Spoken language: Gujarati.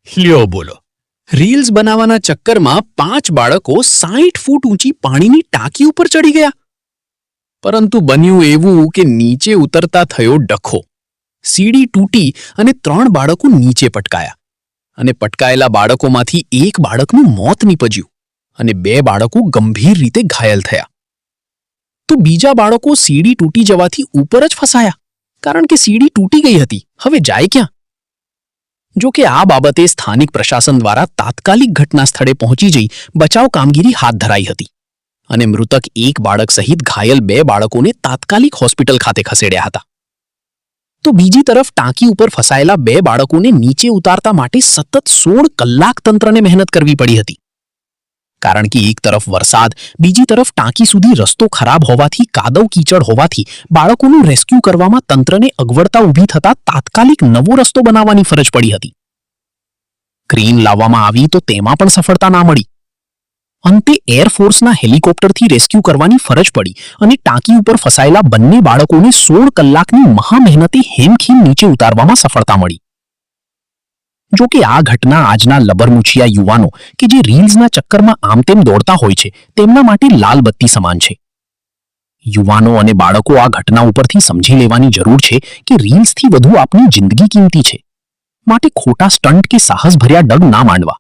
લ્યો બોલો, રીલ્સ બનાવવાના ચક્કરમાં 5 બાળકો 60 ફૂટ ઊંચી પાણીની ટાંકી ઉપર ચડી ગયા. પરંતુ બન્યું એવું કે નીચે ઉતરતા થયો ડખો. સીડી તૂટી અને 3 બાળકો નીચે પટકાયા. અને પટકાયેલા બાળકોમાંથી એક બાળકનું મોત નીપજ્યું અને 2 બાળકો ગંભીર રીતે ઘાયલ થયા. તો બીજા બાળકો સીડી તૂટી જવાથી ઉપર જ ફસાયા, કારણ કે સીડી તૂટી ગઈ હતી. હવે જાય ક્યાં? જો કે આ બાબતે સ્થાનિક પ્રશાસન દ્વારા તાત્કાલિક ઘટના સ્થળે પહોંચી જઈ બચાવ કામગીરી હાથ ધરાઈ હતી અને મૃતક એક બાળક સહિત ઘાયલ 2 બાળકોને તાત્કાલિક હોસ્પિટલ ખાતે ખસેડ્યા હતા. તો બીજી તરફ ટાંકી ઉપર ફસાયેલા 2 બાળકોને નીચે ઉતારતા માટે સતત 16 કલાક તંત્રને મહેનત કરવી પડી હતી. કારણ કે એક તરફ વરસાદ, બીજી તરફ ટાંકી સુધી રસ્તો ખરાબ હોવાથી, કાદવ કીચડ હોવાથી બાળકોનું રેસ્ક્યુ કરવામાં તંત્રને અગવડતા ઊભી થતા તાત્કાલિક નવો રસ્તો બનાવવાની ફરજ પડી હતી. ક્રેન લાવવામાં આવી તો તેમાં પણ સફળતા ના મળી. અંતે એરફોર્સના હેલિકોપ્ટરથી રેસ્ક્યુ કરવાની ફરજ પડી અને ટાંકી ઉપર ફસાયેલા બંને બાળકોને 16 કલાકની મહામહેનતે હેમખેમ નીચે ઉતારવામાં સફળતા મળી. જો કે આ ઘટના આજના લબરમુછિયા યુવાનો કે જે રીલ્સના ચક્કરમાં આમ તેમ દોડતા હોય છે તેમના માટે લાલ બત્તી સમાન છે. યુવાનો અને બાળકો આ ઘટના ઉપરથી સમજી લેવાની જરૂર છે કે રીલ્સથી વધુ આપની જિંદગી કિંમતી છે. માટે ખોટા સ્ટન્ટ કે સાહસભર્યા ડગ ના માંડવા.